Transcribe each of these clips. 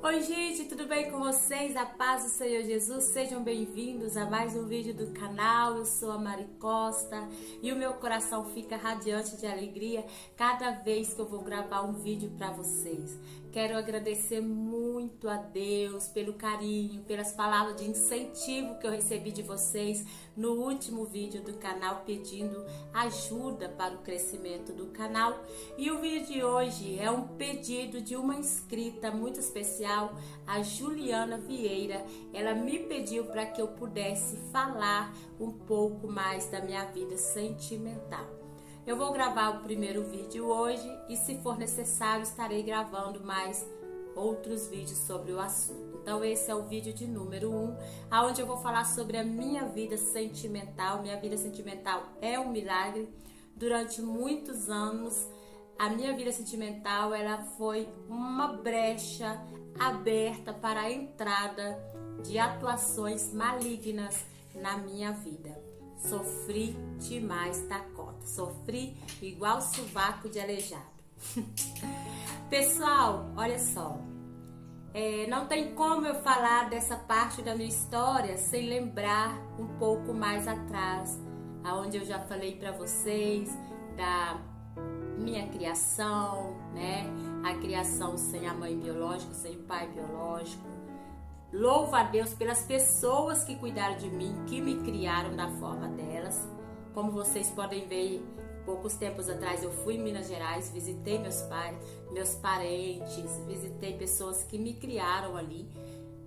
Oi gente, tudo bem com vocês? A paz do Senhor Jesus, sejam bem-vindos a mais um vídeo do canal. Eu sou a Mari Costa e o meu coração fica radiante de alegria cada vez que eu vou gravar um vídeo para vocês. Quero agradecer muito a Deus pelo carinho, pelas palavras de incentivo que eu recebi de vocês no último vídeo do canal pedindo ajuda para o crescimento do canal. E o vídeo de hoje é um pedido de uma inscrita muito especial, a Juliana Vieira. Ela me pediu para que eu pudesse falar um pouco mais da minha vida sentimental. Eu vou gravar o primeiro vídeo hoje e, se for necessário, estarei gravando mais outros vídeos sobre o assunto. Então esse é o vídeo de número 1, onde eu vou falar sobre a minha vida sentimental. Minha vida sentimental é um milagre. Durante muitos anos, a minha vida sentimental ela foi uma brecha aberta para a entrada de atuações malignas na minha vida. Sofri demais da conta, sofri igual sovaco de aleijado. Pessoal, olha só, não tem como eu falar dessa parte da minha história sem lembrar um pouco mais atrás, aonde eu já falei para vocês da minha criação, né? A criação sem a mãe biológica, sem o pai biológico. Louvo a Deus pelas pessoas que cuidaram de mim, que me criaram da forma delas. Como vocês podem ver, poucos tempos atrás eu fui em Minas Gerais, visitei meus pais, meus parentes, visitei pessoas que me criaram ali,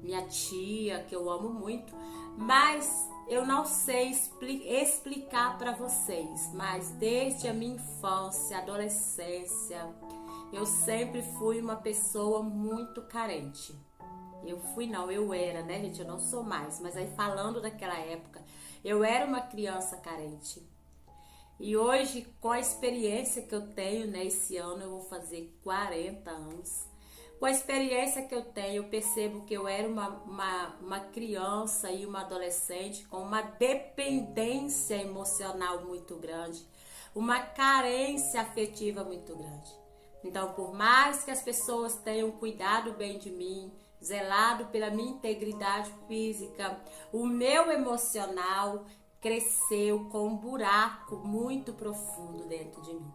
minha tia, que eu amo muito, mas eu não sei explicar para vocês, mas desde a minha infância, adolescência, eu sempre fui uma pessoa muito carente. Eu era, né, gente? Eu não sou mais, mas aí falando daquela época, eu era uma criança carente. E hoje, com a experiência que eu tenho, né, esse ano eu vou fazer 40 anos. Com a experiência que eu tenho, eu percebo que eu era uma criança e uma adolescente com uma dependência emocional muito grande, uma carência afetiva muito grande. Então, por mais que as pessoas tenham cuidado bem de mim, zelado pela minha integridade física, o meu emocional cresceu com um buraco muito profundo dentro de mim.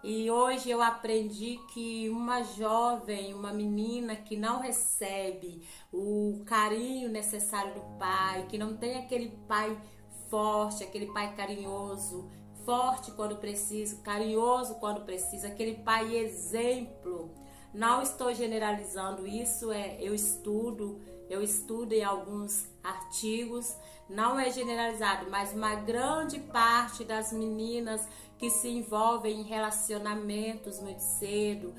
E hoje eu aprendi que uma jovem, uma menina que não recebe o carinho necessário do pai, que não tem aquele pai forte, aquele pai carinhoso, forte quando preciso, carinhoso quando precisa, aquele pai exemplo. Não estou generalizando isso, eu estudo em alguns artigos, não é generalizado, mas uma grande parte das meninas que se envolvem em relacionamentos muito cedo,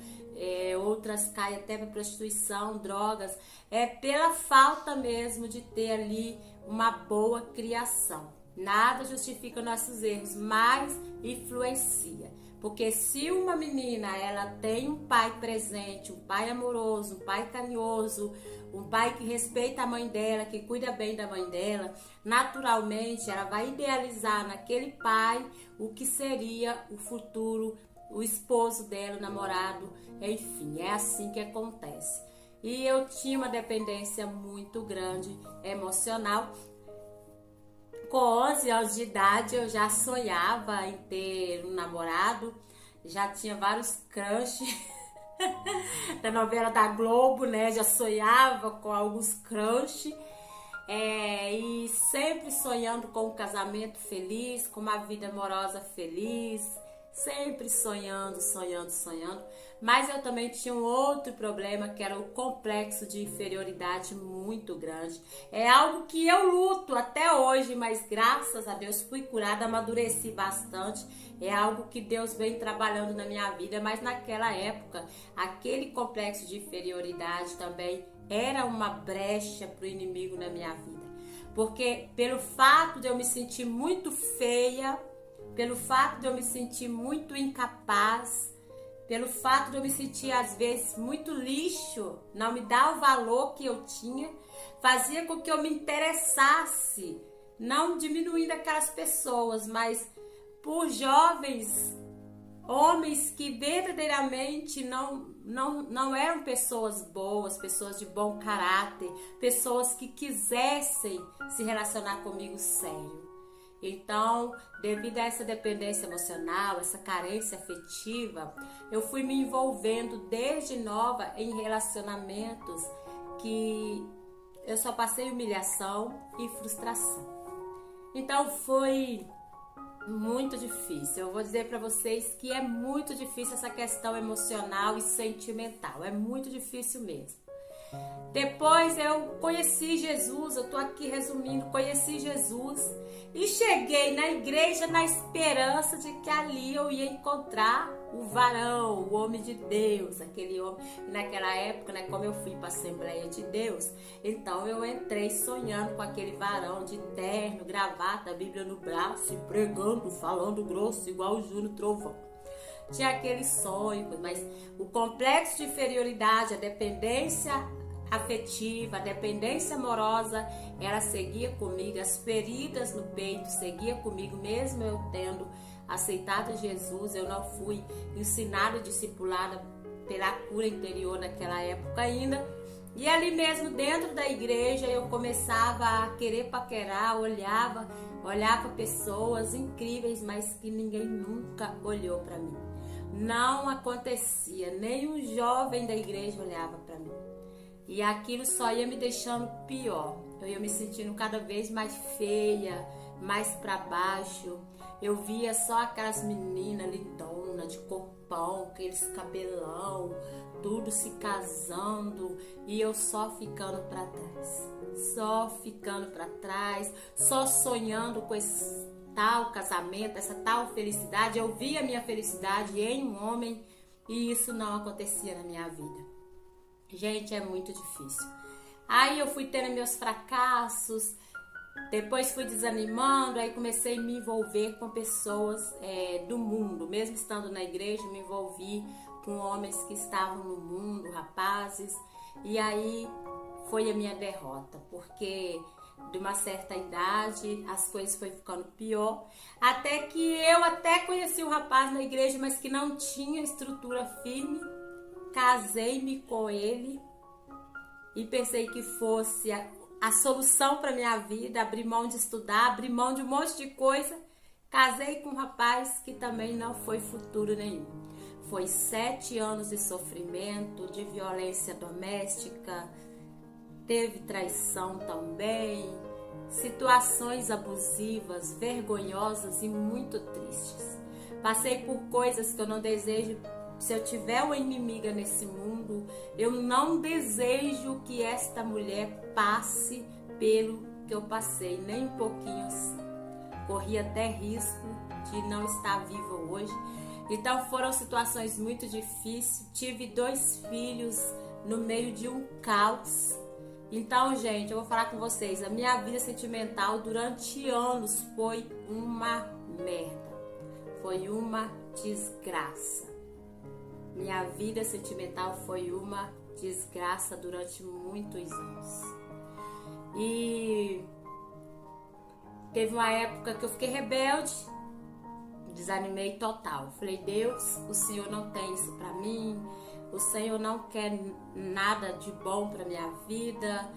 outras caem até para prostituição, drogas, é pela falta mesmo de ter ali uma boa criação. Nada justifica nossos erros, mas influencia. Porque se uma menina ela tem um pai presente, um pai amoroso, um pai carinhoso, um pai que respeita a mãe dela, que cuida bem da mãe dela, naturalmente ela vai idealizar naquele pai o que seria o futuro, o esposo dela, o namorado, enfim, é assim que acontece. E eu tinha uma dependência muito grande emocional. Com 11 anos de idade eu já sonhava em ter um namorado, já tinha vários crushes da novela da Globo, né? Já sonhava com alguns crushes, e sempre sonhando com um casamento feliz, com uma vida amorosa feliz, sempre sonhando. Mas eu também tinha um outro problema, que era o complexo de inferioridade muito grande. É algo que eu luto até hoje, mas graças a Deus fui curada, amadureci bastante. É algo que Deus vem trabalhando na minha vida, mas naquela época, aquele complexo de inferioridade também era uma brecha para o inimigo na minha vida. Porque pelo fato de eu me sentir muito feia, pelo fato de eu me sentir muito incapaz, pelo fato de eu me sentir às vezes muito lixo, não me dar o valor que eu tinha, fazia com que eu me interessasse, não diminuindo aquelas pessoas, mas por jovens, homens que verdadeiramente não não eram pessoas boas, pessoas de bom caráter, pessoas que quisessem se relacionar comigo sério. Então, devido a essa dependência emocional, essa carência afetiva, eu fui me envolvendo desde nova em relacionamentos que eu só passei humilhação e frustração. Então, foi muito difícil. Eu vou dizer para vocês que é muito difícil essa questão emocional e sentimental. É muito difícil mesmo. Depois eu conheci Jesus, eu tô aqui resumindo, conheci Jesus e cheguei na igreja na esperança de que ali eu ia encontrar o varão, o homem de Deus, aquele homem. E naquela época, né, como eu fui para a Assembleia de Deus, então eu entrei sonhando com aquele varão de terno, gravata, a Bíblia no braço, e pregando, falando grosso, igual o Júnior Trovão. Tinha aquele sonho, mas o complexo de inferioridade, a dependência afetiva, a dependência amorosa, ela seguia comigo, as feridas no peito seguia comigo, mesmo eu tendo aceitado Jesus. Eu não fui ensinada, discipulada pela cura interior naquela época ainda, e ali mesmo dentro da igreja eu começava a querer paquerar, olhava pessoas incríveis, mas que ninguém nunca olhou para mim. Não acontecia, nem um jovem da igreja olhava para mim. E aquilo só ia me deixando pior. Eu ia me sentindo cada vez mais feia, mais para baixo. Eu via só aquelas meninas lindonas, de corpão, aqueles cabelão, tudo se casando, e eu só ficando para trás. Só ficando para trás, só sonhando com esse tal casamento, essa tal felicidade. Eu via a minha felicidade em um homem e isso não acontecia na minha vida. Gente, é muito difícil. Aí eu fui tendo meus fracassos, depois fui desanimando, aí comecei a me envolver com pessoas do mundo. Mesmo estando na igreja, me envolvi com homens que estavam no mundo, rapazes. E aí foi a minha derrota, porque de uma certa idade as coisas foram ficando pior. Até que eu até conheci um rapaz na igreja, mas que não tinha estrutura firme. Casei-me com ele e pensei que fosse a solução para minha vida, abrir mão de estudar, abrir mão de um monte de coisa. Casei com um rapaz que também não foi futuro nenhum. Foi 7 anos de sofrimento, de violência doméstica, teve traição também, situações abusivas, vergonhosas e muito tristes. Passei por coisas que eu não desejo. Se eu tiver uma inimiga nesse mundo, eu não desejo que esta mulher passe pelo que eu passei, nem um pouquinho assim. Corri até risco de não estar viva hoje. Então foram situações muito difíceis. Tive 2 filhos no meio de um caos. Então, gente, eu vou falar com vocês. A minha vida sentimental durante anos foi uma merda. Foi uma desgraça. Minha vida sentimental foi uma desgraça durante muitos anos. E teve uma época que eu fiquei rebelde, desanimei total. Falei, Deus, o Senhor não tem isso pra mim, o Senhor não quer nada de bom pra minha vida.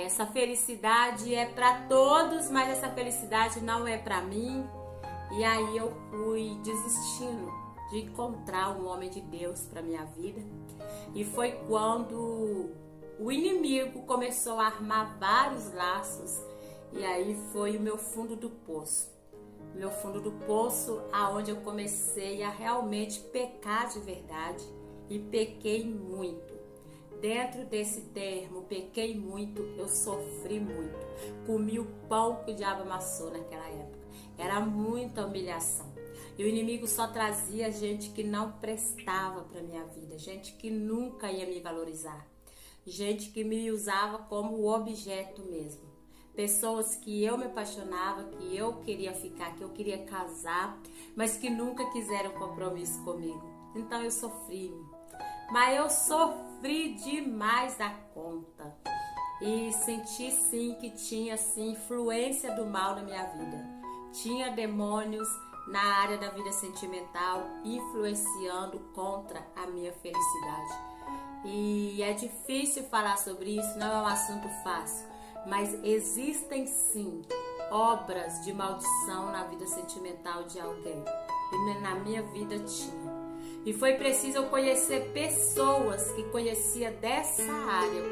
Essa felicidade é pra todos, mas essa felicidade não é pra mim. E aí eu fui desistindo de encontrar um homem de Deus para minha vida. E foi quando o inimigo começou a armar vários laços, e aí foi o meu fundo do poço. Meu fundo do poço, aonde eu comecei a realmente pecar de verdade, e pequei muito. Dentro desse termo, pequei muito, eu sofri muito. Comi o pão que o diabo amassou naquela época. Era muita humilhação. E o inimigo só trazia gente que não prestava para minha vida, gente que nunca ia me valorizar, gente que me usava como objeto mesmo. Pessoas que eu me apaixonava, que eu queria ficar, que eu queria casar, mas que nunca quiseram compromisso comigo. Então eu sofri, mas eu sofri demais da conta. E senti sim que tinha sim influência do mal na minha vida. Tinha demônios na área da vida sentimental, influenciando contra a minha felicidade. E é difícil falar sobre isso, não é um assunto fácil, mas existem sim obras de maldição na vida sentimental de alguém. E na minha vida tinha. E foi preciso eu conhecer pessoas que conheciam dessa área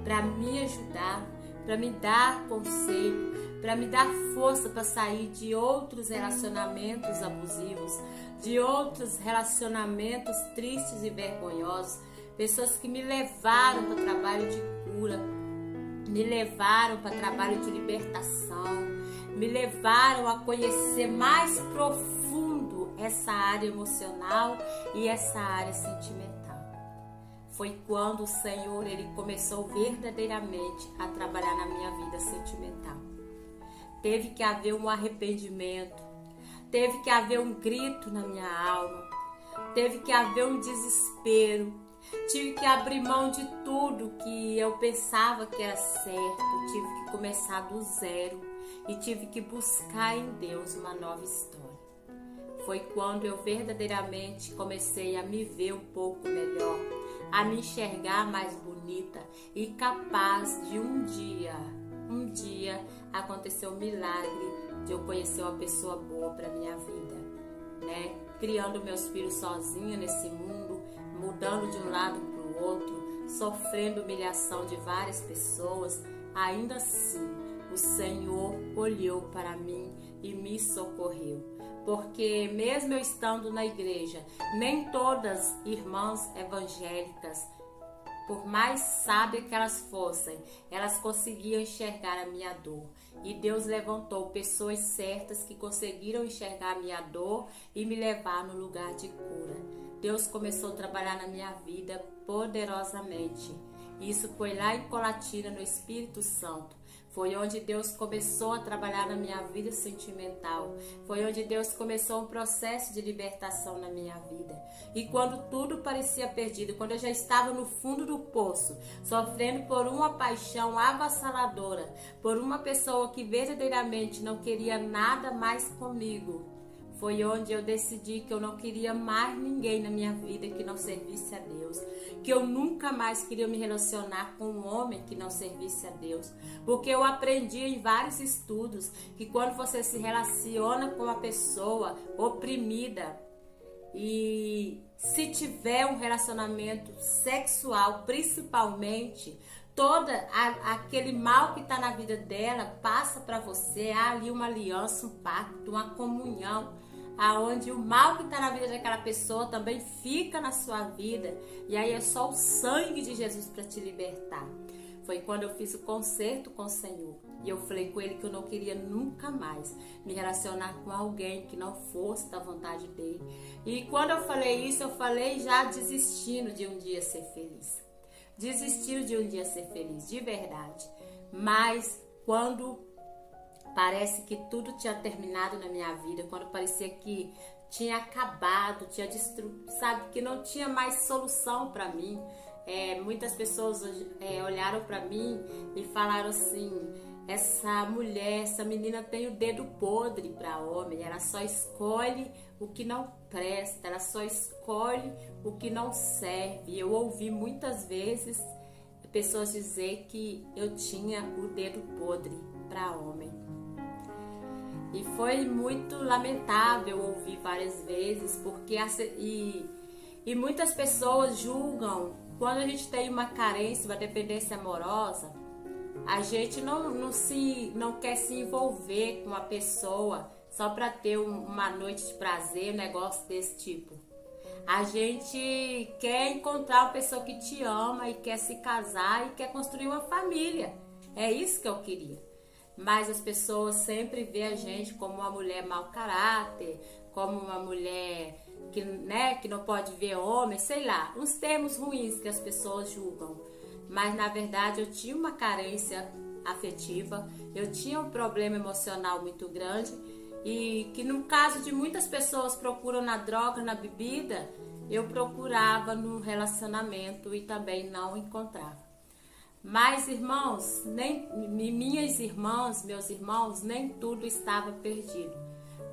para me ajudar, para me dar conselho, para me dar força para sair de outros relacionamentos abusivos, de outros relacionamentos tristes e vergonhosos. Pessoas que me levaram para trabalho de cura, me levaram para trabalho de libertação, me levaram a conhecer mais profundo essa área emocional e essa área sentimental. Foi quando o Senhor ele começou verdadeiramente a trabalhar na minha vida sentimental. Teve que haver um arrependimento, teve que haver um grito na minha alma, teve que haver um desespero, tive que abrir mão de tudo que eu pensava que era certo, tive que começar do zero e tive que buscar em Deus uma nova história. Foi quando eu verdadeiramente comecei a me ver um pouco melhor, a me enxergar mais bonita e capaz de um dia acontecer um milagre de eu conhecer uma pessoa boa para minha vida, né? Criando meus filhos sozinha nesse mundo, mudando de um lado para o outro, sofrendo humilhação de várias pessoas. Ainda assim, o Senhor olhou para mim e me socorreu. Porque mesmo eu estando na igreja, nem todas irmãs evangélicas, por mais sábias que elas fossem, elas conseguiam enxergar a minha dor. E Deus levantou pessoas certas que conseguiram enxergar a minha dor e me levar no lugar de cura. Deus começou a trabalhar na minha vida poderosamente. Isso foi lá em Colatina, no Espírito Santo. Foi onde Deus começou a trabalhar na minha vida sentimental. Foi onde Deus começou um processo de libertação na minha vida. E quando tudo parecia perdido, quando eu já estava no fundo do poço, sofrendo por uma paixão avassaladora, por uma pessoa que verdadeiramente não queria nada mais comigo, foi onde eu decidi que eu não queria mais ninguém na minha vida que não servisse a Deus. Que eu nunca mais queria me relacionar com um homem que não servisse a Deus. Porque eu aprendi em vários estudos que quando você se relaciona com uma pessoa oprimida e se tiver um relacionamento sexual, principalmente, aquele mal que está na vida dela passa para você. Há ali uma aliança, um pacto, uma comunhão, aonde o mal que está na vida daquela pessoa também fica na sua vida, e aí é só o sangue de Jesus para te libertar. Foi quando eu fiz o concerto com o Senhor, e eu falei com Ele que eu não queria nunca mais me relacionar com alguém que não fosse da vontade dEle. E quando eu falei isso, eu falei já desistindo de um dia ser feliz. Desistindo de um dia ser feliz, de verdade. Mas quando parece que tudo tinha terminado na minha vida, quando parecia que tinha acabado, tinha destruído, sabe, que não tinha mais solução para mim. Muitas pessoas olharam para mim e falaram assim: essa mulher, essa menina tem o dedo podre para homem, ela só escolhe o que não presta, ela só escolhe o que não serve. Eu ouvi muitas vezes pessoas dizer que eu tinha o dedo podre para homem. E foi muito lamentável ouvir várias vezes, porque e muitas pessoas julgam quando a gente tem uma carência, uma dependência amorosa, a gente não quer se envolver com uma pessoa só para ter uma noite de prazer, um negócio desse tipo. A gente quer encontrar uma pessoa que te ama e quer se casar e quer construir uma família. É isso que eu queria. Mas as pessoas sempre veem a gente como uma mulher mau caráter, como uma mulher que não pode ver homem, sei lá, uns termos ruins que as pessoas julgam. Mas na verdade eu tinha uma carência afetiva, eu tinha um problema emocional muito grande, e que no caso de muitas pessoas procuram na droga, na bebida, eu procurava no relacionamento e também não encontrava. Mas minhas irmãs, meus irmãos, nem tudo estava perdido.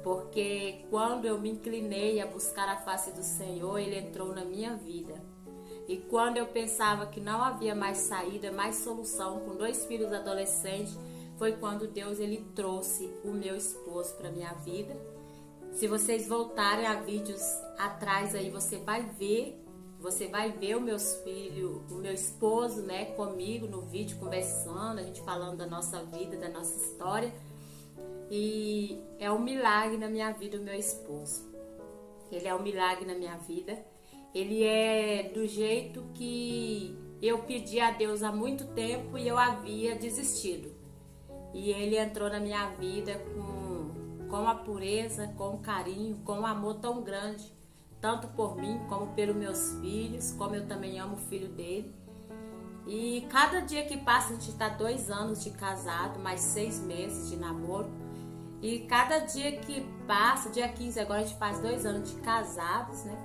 porque quando eu me inclinei a buscar a face do Senhor, Ele entrou na minha vida. E quando eu pensava que não havia mais saída, mais solução, com 2 filhos adolescentes, foi quando Deus ele trouxe o meu esposo para minha vida. Se vocês voltarem a vídeos atrás aí, você vai ver o meus filhos, o meu esposo, né, comigo no vídeo conversando, a gente falando da nossa vida, da nossa história. E é um milagre na minha vida o meu esposo. Ele é um milagre na minha vida. Ele é do jeito que eu pedi a Deus há muito tempo e eu havia desistido. E ele entrou na minha vida com a pureza, com o carinho, com um amor tão grande, tanto por mim como pelos meus filhos, como eu também amo o filho dele. E cada dia que passa, a gente está 2 anos de casado, mais 6 meses de namoro. E cada dia que passa, dia 15 agora a gente faz 2 anos de casados, né?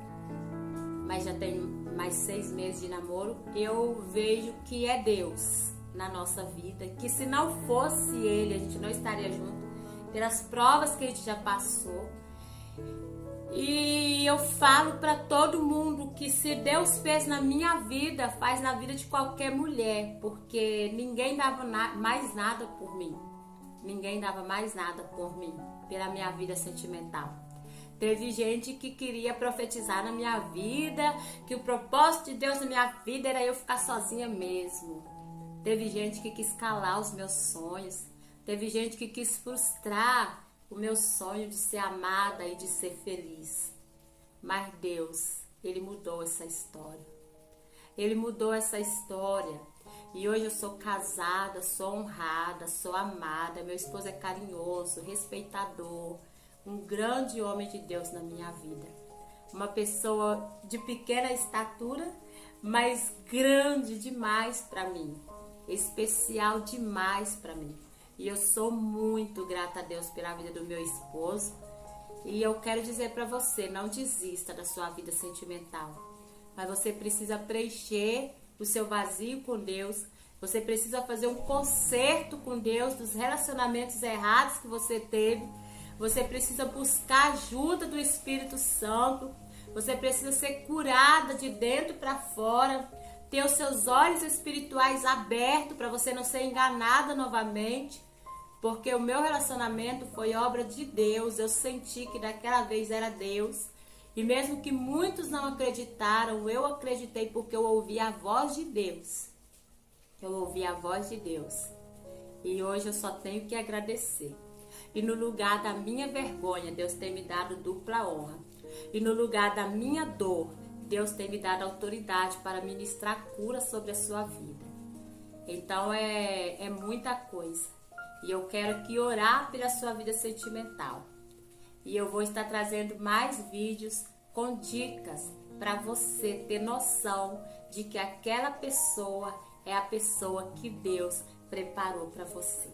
Mas já tem mais 6 meses de namoro. Eu vejo que é Deus na nossa vida, que se não fosse Ele, a gente não estaria junto, pelas provas que a gente já passou. E eu falo para todo mundo que se Deus fez na minha vida, faz na vida de qualquer mulher, porque ninguém dava mais nada por mim. Ninguém dava mais nada por mim, pela minha vida sentimental. Teve gente que queria profetizar na minha vida, que o propósito de Deus na minha vida era eu ficar sozinha mesmo. Teve gente que quis calar os meus sonhos. Teve gente que quis frustrar o meu sonho de ser amada e de ser feliz. Mas Deus, Ele mudou essa história. Ele mudou essa história. E hoje eu sou casada, sou honrada, sou amada. Meu esposo é carinhoso, respeitador. Um grande homem de Deus na minha vida. Uma pessoa de pequena estatura, mas grande demais para mim. Especial demais para mim. E eu sou muito grata a Deus pela vida do meu esposo. E eu quero dizer para você, não desista da sua vida sentimental. Mas você precisa preencher o seu vazio com Deus. Você precisa fazer um conserto com Deus dos relacionamentos errados que você teve. Você precisa buscar a ajuda do Espírito Santo. Você precisa ser curada de dentro para fora. Ter os seus olhos espirituais abertos para você não ser enganada novamente. Porque o meu relacionamento foi obra de Deus. Eu senti que daquela vez era Deus. E mesmo que muitos não acreditaram, eu acreditei porque eu ouvi a voz de Deus. Eu ouvi a voz de Deus. E hoje eu só tenho que agradecer. E no lugar da minha vergonha, Deus tem me dado dupla honra. E no lugar da minha dor, Deus tem me dado autoridade para ministrar cura sobre a sua vida. Então é muita coisa. E eu quero aqui orar pela sua vida sentimental. E eu vou estar trazendo mais vídeos com dicas para você ter noção de que aquela pessoa é a pessoa que Deus preparou para você.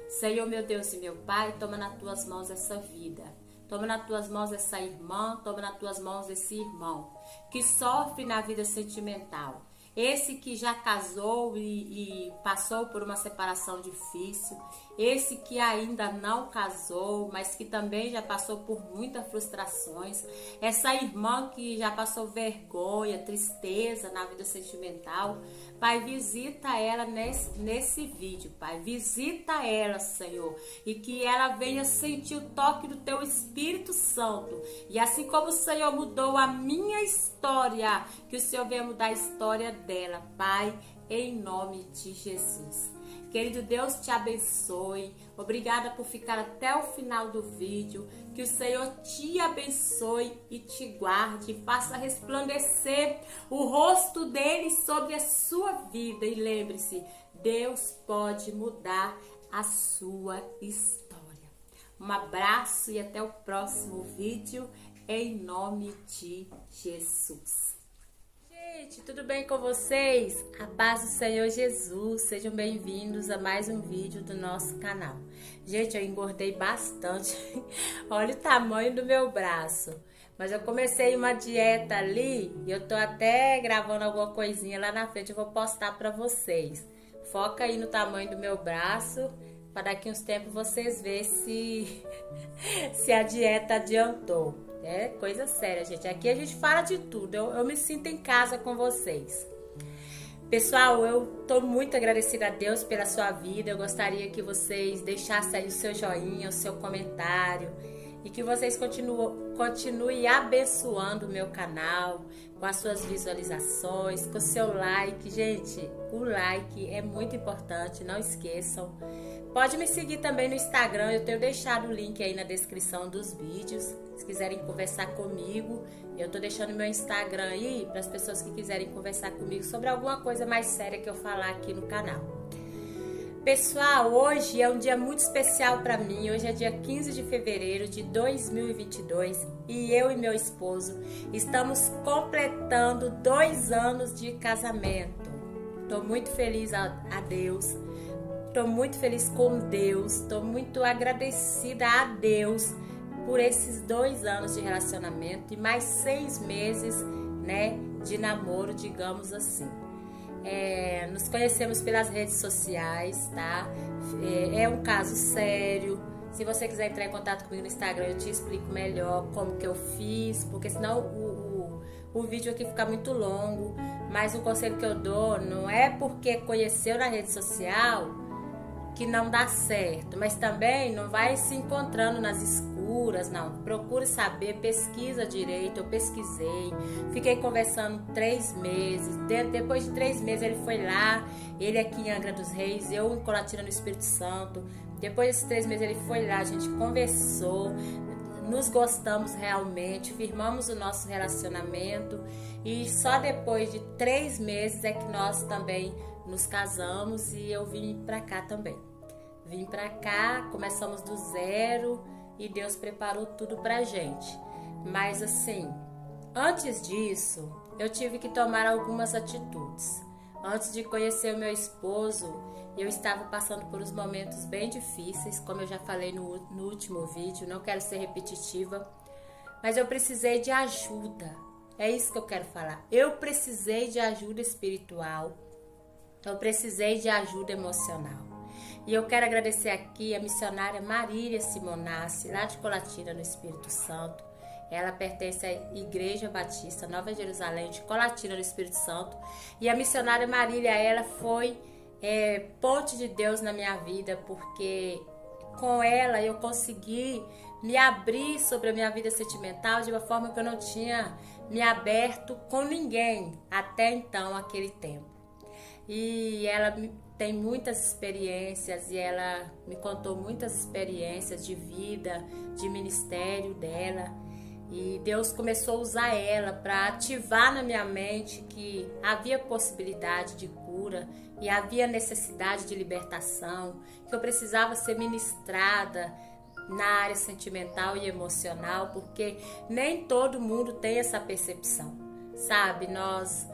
Senhor, meu Deus e meu Pai, toma nas tuas mãos essa vida. Toma nas tuas mãos essa irmã, toma nas tuas mãos esse irmão que sofre na vida sentimental. Esse que já casou e passou por uma separação difícil. Esse que ainda não casou, mas que também já passou por muitas frustrações. Essa irmã que já passou vergonha, tristeza na vida sentimental. Pai, visita ela nesse vídeo, Pai. Visita ela, Senhor. E que ela venha sentir o toque do Teu Espírito Santo. E assim como o Senhor mudou a minha história, que o Senhor venha mudar a história dela, Pai, em nome de Jesus. Querido Deus, te abençoe. Obrigada por ficar até o final do vídeo. Que o Senhor te abençoe e te guarde. Faça resplandecer o rosto dele sobre a sua vida. E lembre-se, Deus pode mudar a sua história. Um abraço e até o próximo vídeo. Em nome de Jesus. Gente, tudo bem com vocês? A paz do Senhor Jesus, sejam bem-vindos a mais um vídeo do nosso canal. Gente, eu engordei bastante, olha o tamanho do meu braço. Mas eu comecei uma dieta ali e eu tô até gravando alguma coisinha lá na frente, eu vou postar pra vocês. Foca aí no tamanho do meu braço, para daqui uns tempos vocês verem se a dieta adiantou. É coisa séria, gente. Aqui a gente fala de tudo. Eu me sinto em casa com vocês. Pessoal, eu tô muito agradecida a Deus pela sua vida. Eu gostaria que vocês deixassem aí o seu joinha, o seu comentário e que vocês continuem abençoando o meu canal com as suas visualizações, com o seu like. Gente, o like é muito importante, não esqueçam. Pode me seguir também no Instagram, eu tenho deixado o link aí na descrição dos vídeos. Se quiserem conversar comigo, eu tô deixando meu Instagram aí para as pessoas que quiserem conversar comigo sobre alguma coisa mais séria que eu falar aqui no canal. Pessoal, hoje é um dia muito especial para mim. Hoje é dia 15 de fevereiro de 2022 e eu e meu esposo estamos completando 2 anos de casamento. Tô muito feliz a Deus. Tô muito feliz com Deus, tô muito agradecida a Deus por esses 2 anos de relacionamento e mais 6 meses, né, de namoro, digamos assim. Nos conhecemos pelas redes sociais, tá? É um caso sério. Se você quiser entrar em contato comigo no Instagram, eu te explico melhor como que eu fiz, porque senão o vídeo aqui fica muito longo. Mas o conselho que eu dou não é porque conheceu na rede social que não dá certo, mas também não vai se encontrando nas escuras, não. Procure saber, pesquisa direito. Eu pesquisei, fiquei conversando 3 meses. Depois de 3 meses ele foi lá, ele aqui em Angra dos Reis, eu em Colatina no Espírito Santo. Depois desses 3 meses ele foi lá, a gente conversou, nos gostamos realmente, firmamos o nosso relacionamento e só depois de 3 meses é que nós também nos casamos e eu vim pra cá também. Vim pra cá, começamos do zero e Deus preparou tudo pra gente. Mas assim, antes disso, eu tive que tomar algumas atitudes. Antes de conhecer o meu esposo, eu estava passando por uns momentos bem difíceis, como eu já falei no último vídeo, não quero ser repetitiva, mas eu precisei de ajuda. É isso que eu quero falar. Eu precisei de ajuda espiritual. Eu precisei de ajuda emocional. E eu quero agradecer aqui a missionária Marília Simonassi, lá de Colatina, no Espírito Santo. Ela pertence à Igreja Batista Nova Jerusalém, de Colatina, no Espírito Santo. E a missionária Marília, ela foi ponte de Deus na minha vida, porque com ela eu consegui me abrir sobre a minha vida sentimental de uma forma que eu não tinha me aberto com ninguém até então, aquele tempo. E ela tem muitas experiências e ela me contou muitas experiências de vida, de ministério dela. E Deus começou a usar ela para ativar na minha mente que havia possibilidade de cura e havia necessidade de libertação, que eu precisava ser ministrada na área sentimental e emocional, porque nem todo mundo tem essa percepção, sabe? Nós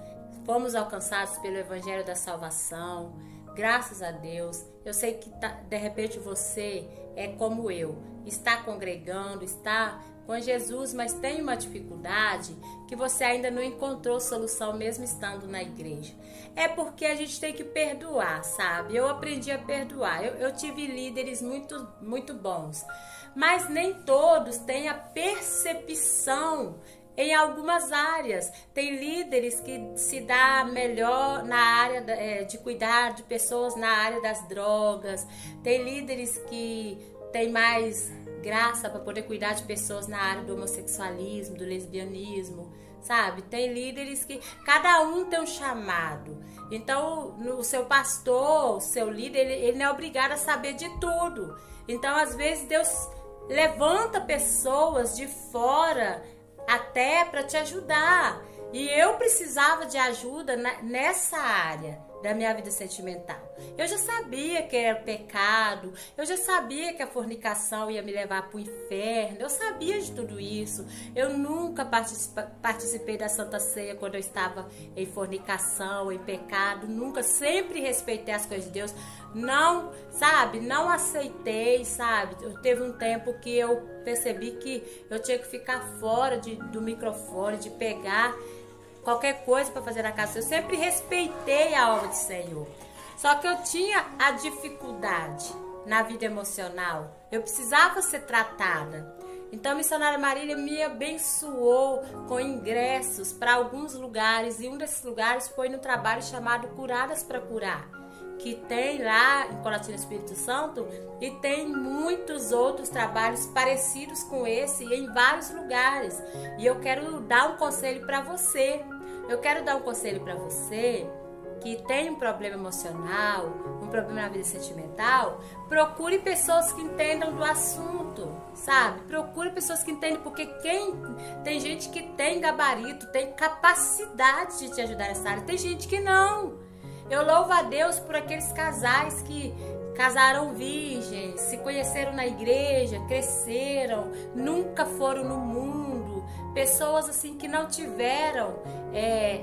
fomos alcançados pelo Evangelho da Salvação, graças a Deus. Eu sei que de repente você é como eu, está congregando, está com Jesus, mas tem uma dificuldade que você ainda não encontrou solução mesmo estando na igreja. É porque a gente tem que perdoar, sabe? Eu aprendi a perdoar. Eu tive líderes muito, muito bons, mas nem todos têm a percepção em algumas áreas. Tem líderes que se dá melhor na área de cuidar de pessoas na área das drogas. Tem líderes que têm mais graça para poder cuidar de pessoas na área do homossexualismo, do lesbianismo, sabe? Tem líderes que cada um tem um chamado. Então, o seu pastor, o seu líder, ele não é obrigado a saber de tudo. Então, às vezes, Deus levanta pessoas de fora até para te ajudar. E eu precisava de ajuda nessa área da minha vida sentimental. Eu já sabia que era pecado, eu já sabia que a fornicação ia me levar para o inferno, eu sabia de tudo isso. Eu nunca participei da Santa Ceia quando eu estava em fornicação, em pecado, nunca, sempre respeitei as coisas de Deus. Não, sabe, não aceitei, sabe. Teve um tempo que eu percebi que eu tinha que ficar fora do microfone, de pegar qualquer coisa para fazer na casa. Eu sempre respeitei a obra do Senhor. Só que eu tinha a dificuldade na vida emocional. Eu precisava ser tratada. Então a missionária Marília me abençoou com ingressos para alguns lugares, e um desses lugares foi no trabalho chamado Curadas para Curar, que tem lá em Colatina, Espírito Santo, e tem muitos outros trabalhos parecidos com esse em vários lugares. E eu quero dar um conselho para você. Eu quero dar um conselho para você que tem um problema emocional, um problema na vida sentimental. Procure pessoas que entendam do assunto, sabe? Procure pessoas que entendem, porque tem gente que tem gabarito, tem capacidade de te ajudar nessa área, tem gente que não. Eu louvo a Deus por aqueles casais que casaram virgens, se conheceram na igreja, cresceram, nunca foram no mundo. Pessoas assim que não tiveram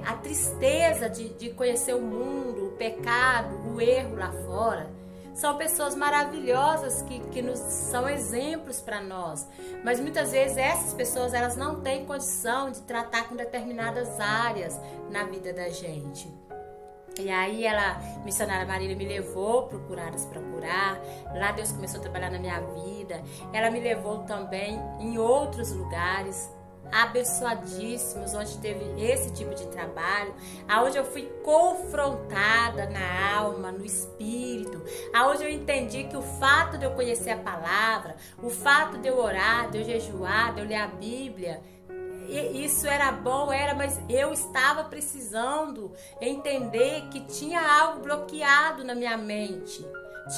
a tristeza de conhecer o mundo, o pecado, o erro lá fora. São pessoas maravilhosas que nos são exemplos para nós. Mas muitas vezes essas pessoas, elas não têm condição de tratar com determinadas áreas na vida da gente. E aí missionária Marília me levou para Curadas para Curar. Lá Deus começou a trabalhar na minha vida. Ela me levou também em outros lugares abençoadíssimos, onde teve esse tipo de trabalho, aonde eu fui confrontada na alma, no espírito, aonde eu entendi que o fato de eu conhecer a palavra, o fato de eu orar, de eu jejuar, de eu ler a Bíblia, isso era bom, mas eu estava precisando entender que tinha algo bloqueado na minha mente.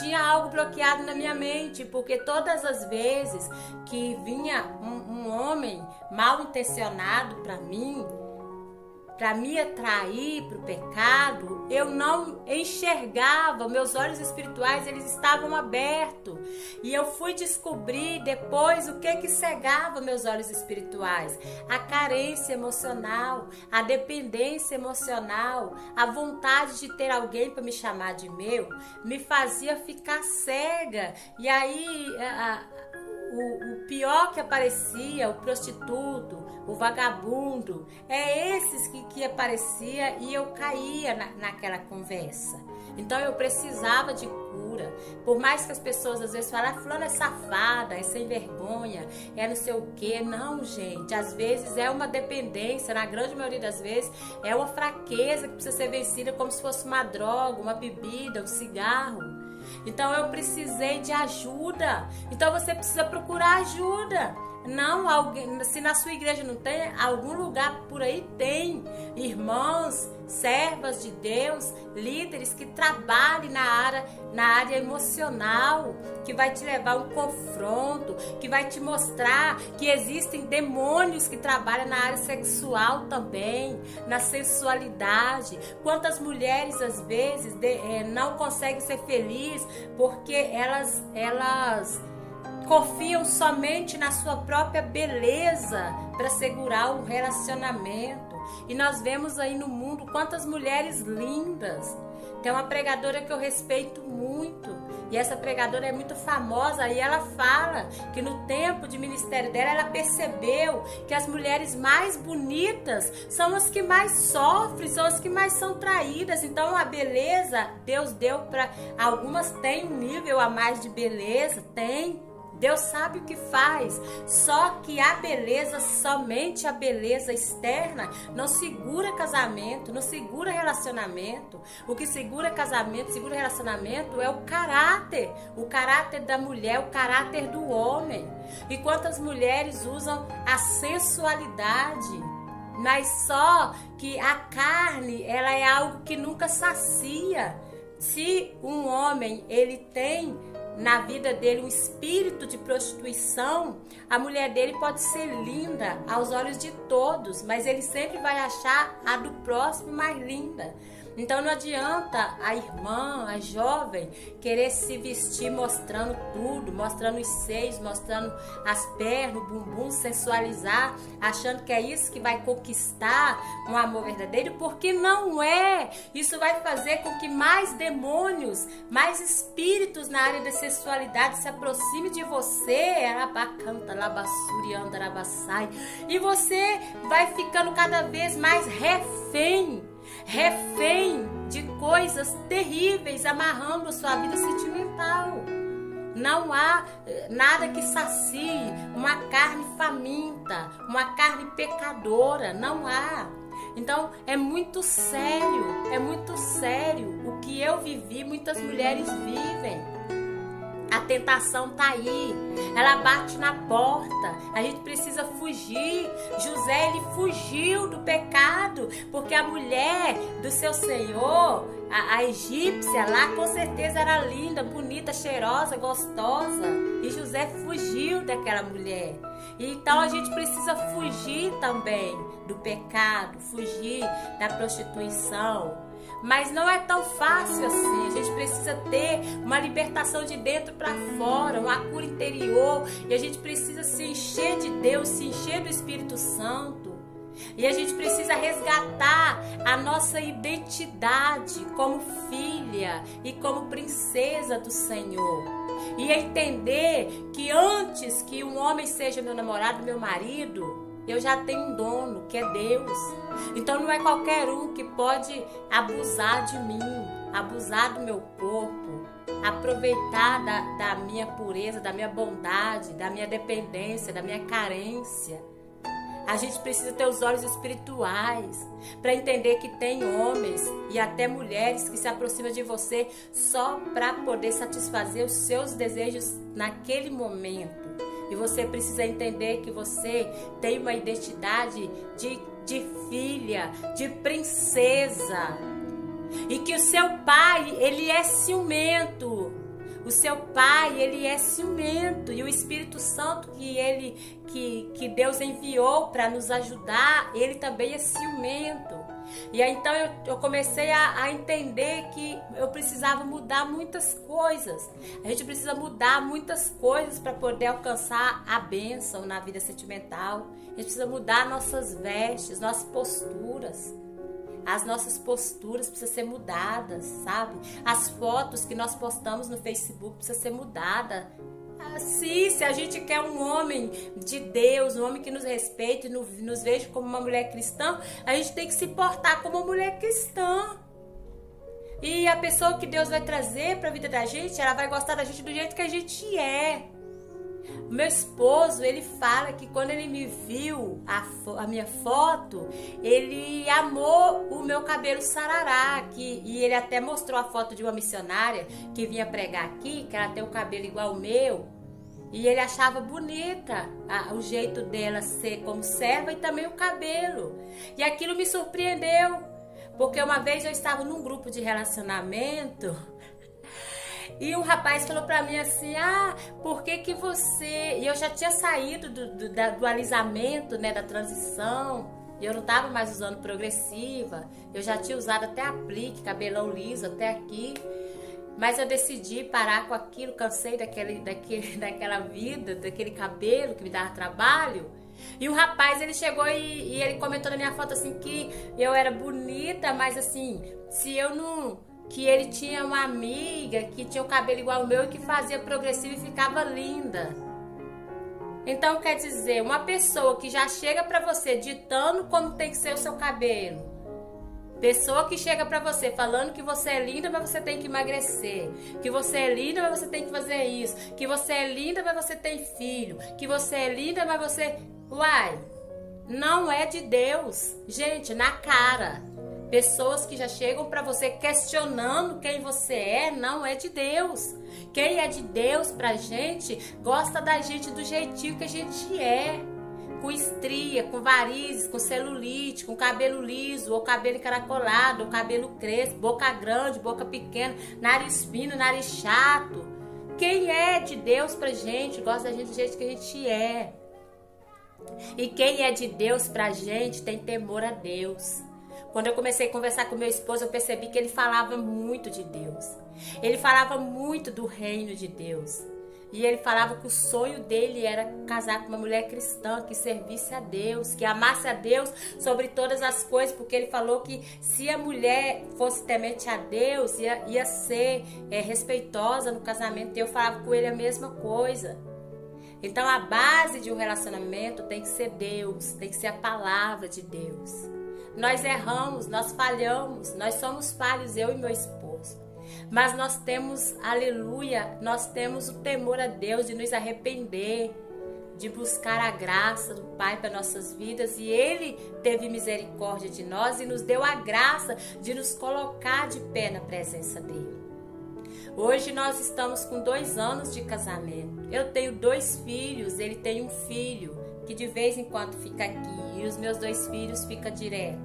Tinha algo bloqueado na minha mente, porque todas as vezes que vinha um homem mal intencionado para mim, para me atrair para o pecado, eu não enxergava, meus olhos espirituais, eles estavam abertos. E eu fui descobrir depois o que cegava meus olhos espirituais: a carência emocional, a dependência emocional, a vontade de ter alguém para me chamar de meu, me fazia ficar cega. E aí o pior que aparecia, o prostituto, o vagabundo, esses que aparecia, e eu caía naquela conversa. Então eu precisava de cura. Por mais que as pessoas às vezes falem: fulano é safada, é sem vergonha, é não sei o quê. Não, gente, às vezes é uma dependência, na grande maioria das vezes é uma fraqueza que precisa ser vencida, como se fosse uma droga, uma bebida, um cigarro. Então eu precisei de ajuda. Então você precisa procurar ajuda. Não, se na sua igreja não tem, algum lugar por aí tem irmãs, servas de Deus, líderes que trabalhem na área emocional, que vai te levar a um confronto, que vai te mostrar que existem demônios que trabalham na área sexual também, na sensualidade. Quantas mulheres às vezes não conseguem ser felizes porque elas confiam somente na sua própria beleza para segurar o relacionamento. E nós vemos aí no mundo quantas mulheres lindas. Tem uma pregadora que eu respeito muito, e essa pregadora é muito famosa, e ela fala que no tempo de ministério dela, ela percebeu que as mulheres mais bonitas são as que mais sofrem, são as que mais são traídas. Então a beleza, Deus deu para algumas, tem um nível a mais de beleza, tem. Deus sabe o que faz, só que a beleza, somente a beleza externa, não segura casamento, não segura relacionamento. O que segura casamento, segura relacionamento é o caráter da mulher, o caráter do homem. E quantas mulheres usam a sensualidade, mas só que a carne, ela é algo que nunca sacia. Se um homem, ele tem na vida dele um espírito de prostituição, a mulher dele pode ser linda aos olhos de todos, mas ele sempre vai achar a do próximo mais linda. Então não adianta a irmã, a jovem, querer se vestir mostrando tudo, mostrando os seios, mostrando as pernas, o bumbum, sensualizar, achando que é isso que vai conquistar um amor verdadeiro, porque não é. Isso vai fazer com que mais demônios, mais espíritos na área da sexualidade se aproxime de você, e você vai ficando cada vez mais refém de coisas terríveis, amarrando a sua vida sentimental. Não há nada que sacie uma carne faminta, uma carne pecadora, não há. Então é muito sério o que eu vivi, muitas mulheres vivem. A tentação tá aí, ela bate na porta, a gente precisa fugir. José, ele fugiu do pecado, porque a mulher do seu senhor, a egípcia lá, com certeza era linda, bonita, cheirosa, gostosa, e José fugiu daquela mulher. Então a gente precisa fugir também do pecado, fugir da prostituição. Mas não é tão fácil assim. A gente precisa ter uma libertação de dentro para fora, uma cura interior. E a gente precisa se encher de Deus, se encher do Espírito Santo. E a gente precisa resgatar a nossa identidade como filha e como princesa do Senhor. E entender que antes que um homem seja meu namorado, meu marido, eu já tenho um dono, que é Deus. Então não é qualquer um que pode abusar de mim, abusar do meu corpo, aproveitar da minha pureza, da minha bondade, da minha dependência, da minha carência. A gente precisa ter os olhos espirituais para entender que tem homens e até mulheres que se aproximam de você só para poder satisfazer os seus desejos naquele momento. E você precisa entender que você tem uma identidade de filha, de princesa. E que o seu pai, ele é ciumento. O seu pai, ele é ciumento. E o Espírito Santo que Deus enviou para nos ajudar, ele também é ciumento. E aí então eu comecei a entender que eu precisava mudar muitas coisas. A gente precisa mudar muitas coisas para poder alcançar a bênção na vida sentimental. A gente precisa mudar nossas vestes, nossas posturas. As nossas posturas precisam ser mudadas, sabe? As fotos que nós postamos no Facebook precisam ser mudadas. Assim, se a gente quer um homem de Deus, um homem que nos respeite, nos veja como uma mulher cristã, a gente tem que se portar como uma mulher cristã. E a pessoa que Deus vai trazer para a vida da gente, ela vai gostar da gente do jeito que a gente é. O meu esposo, ele fala que quando ele me viu a minha foto, ele amou o meu cabelo sarará, e ele até mostrou a foto de uma missionária que vinha pregar aqui, que ela tem o cabelo igual ao meu, e ele achava bonita o jeito dela ser como serva e também o cabelo. E aquilo me surpreendeu, porque uma vez eu estava num grupo de relacionamento e um rapaz falou pra mim assim, por que você... E eu já tinha saído do alisamento, né, da transição. Eu não tava mais usando progressiva. Eu já tinha usado até aplique, cabelão liso até aqui. Mas eu decidi parar com aquilo, cansei daquela vida, daquele cabelo que me dava trabalho. E o rapaz, ele chegou e ele comentou na minha foto assim que eu era bonita, mas assim, se eu não... que ele tinha uma amiga que tinha o cabelo igual ao meu e que fazia progressivo e ficava linda. Então quer dizer, uma pessoa que já chega pra você ditando como tem que ser o seu cabelo, pessoa que chega pra você falando que você é linda, mas você tem que emagrecer, que você é linda, mas você tem que fazer isso, que você é linda, mas você tem filho, que você é linda, mas você... Uai, não é de Deus. Gente, na cara. Pessoas que já chegam para você questionando quem você é, não é de Deus. Quem é de Deus pra gente, gosta da gente do jeitinho que a gente é. Com estria, com varizes, com celulite, com cabelo liso, ou cabelo encaracolado, ou cabelo crespo, boca grande, boca pequena, nariz fino, nariz chato. Quem é de Deus pra gente, gosta da gente do jeito que a gente é. E quem é de Deus pra gente tem temor a Deus. Quando eu comecei a conversar com meu esposo, eu percebi que ele falava muito de Deus. Ele falava muito do reino de Deus. E ele falava que o sonho dele era casar com uma mulher cristã, que servisse a Deus, que amasse a Deus sobre todas as coisas, porque ele falou que se a mulher fosse temente a Deus, ia ser respeitosa no casamento. E eu falava com ele a mesma coisa. Então a base de um relacionamento tem que ser Deus, tem que ser a palavra de Deus. Nós erramos, nós falhamos, nós somos falhos, eu e meu esposo. Mas nós temos, aleluia, nós temos o temor a Deus de nos arrepender, de buscar a graça do Pai para nossas vidas, e Ele teve misericórdia de nós e nos deu a graça de nos colocar de pé na presença dEle. Hoje nós estamos com 2 anos de casamento. Eu tenho 2 filhos, ele tem um filho que de vez em quando fica aqui, e os meus 2 filhos ficam direto.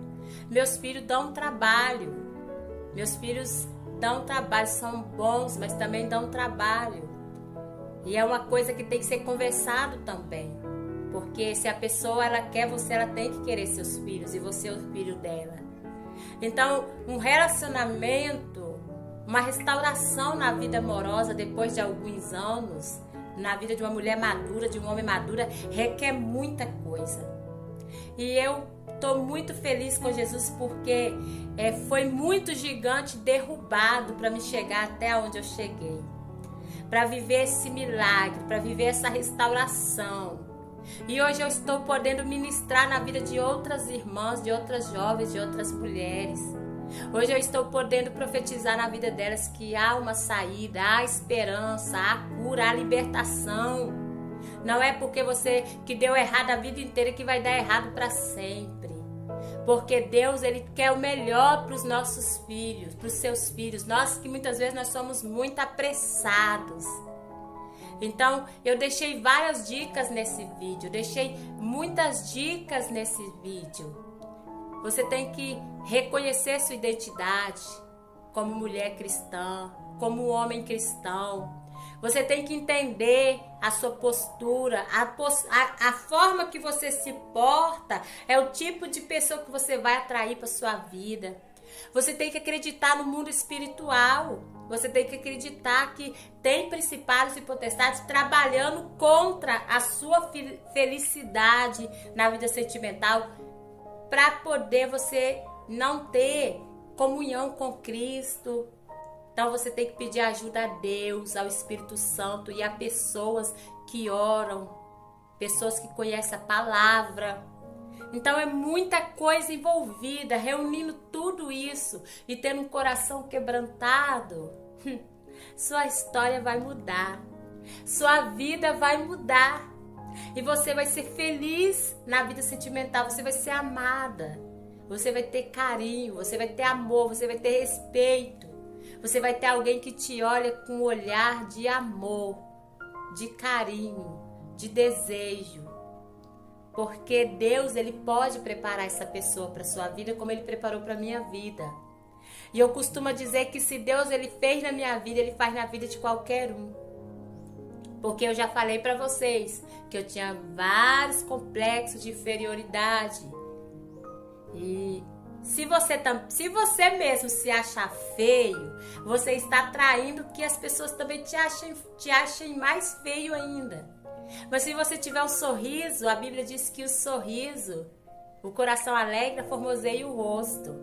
Meus filhos dão trabalho, são bons, mas também dão trabalho. E é uma coisa que tem que ser conversado também. Porque se a pessoa ela quer você, ela tem que querer seus filhos e você é o filho dela. Então, um relacionamento, uma restauração na vida amorosa depois de alguns anos, na vida de uma mulher madura, de um homem maduro, requer muita coisa. E eu estou muito feliz com Jesus porque foi muito gigante derrubado para me chegar até onde eu cheguei. Para viver esse milagre, para viver essa restauração. E hoje eu estou podendo ministrar na vida de outras irmãs, de outras jovens, de outras mulheres. Hoje eu estou podendo profetizar na vida delas que há uma saída, há esperança, há cura, há libertação. Não é porque você que deu errado a vida inteira que vai dar errado para sempre. Porque Deus, Ele quer o melhor para os nossos filhos, para os seus filhos. Nós que muitas vezes nós somos muito apressados. Então, eu deixei várias dicas nesse vídeo. Deixei muitas dicas nesse vídeo. Você tem que reconhecer sua identidade como mulher cristã, como homem cristão. Você tem que entender a sua postura, a forma que você se porta é o tipo de pessoa que você vai atrair para sua vida. Você tem que acreditar no mundo espiritual. Você tem que acreditar que tem principados e potestades trabalhando contra a sua felicidade na vida sentimental para poder você não ter comunhão com Cristo. Então você tem que pedir ajuda a Deus, ao Espírito Santo e a pessoas que oram, pessoas que conhecem a palavra. Então é muita coisa envolvida, reunindo tudo isso e tendo um coração quebrantado, sua história vai mudar, sua vida vai mudar e você vai ser feliz na vida sentimental, você vai ser amada, você vai ter carinho, você vai ter amor, você vai ter respeito. Você vai ter alguém que te olha com um olhar de amor, de carinho, de desejo. Porque Deus, Ele pode preparar essa pessoa para a sua vida como Ele preparou para a minha vida. E eu costumo dizer que se Deus Ele fez na minha vida, Ele faz na vida de qualquer um. Porque eu já falei para vocês que eu tinha vários complexos de inferioridade. E se você mesmo se achar feio, você está atraindo que as pessoas também te achem mais feio ainda. Mas se você tiver um sorriso, a Bíblia diz que o sorriso, o coração alegre, formoseia o rosto.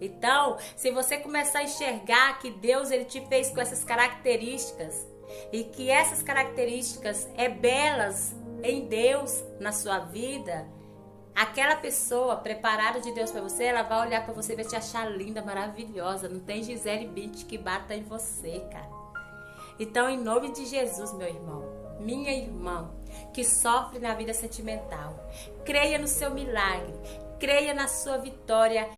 Então, se você começar a enxergar que Deus Ele te fez com essas características e que essas características é belas em Deus na sua vida, aquela pessoa preparada de Deus para você, ela vai olhar para você e vai te achar linda, maravilhosa. Não tem Gisele Bündchen que bata em você, cara. Então, em nome de Jesus, meu irmão, minha irmã, que sofre na vida sentimental, creia no seu milagre, creia na sua vitória.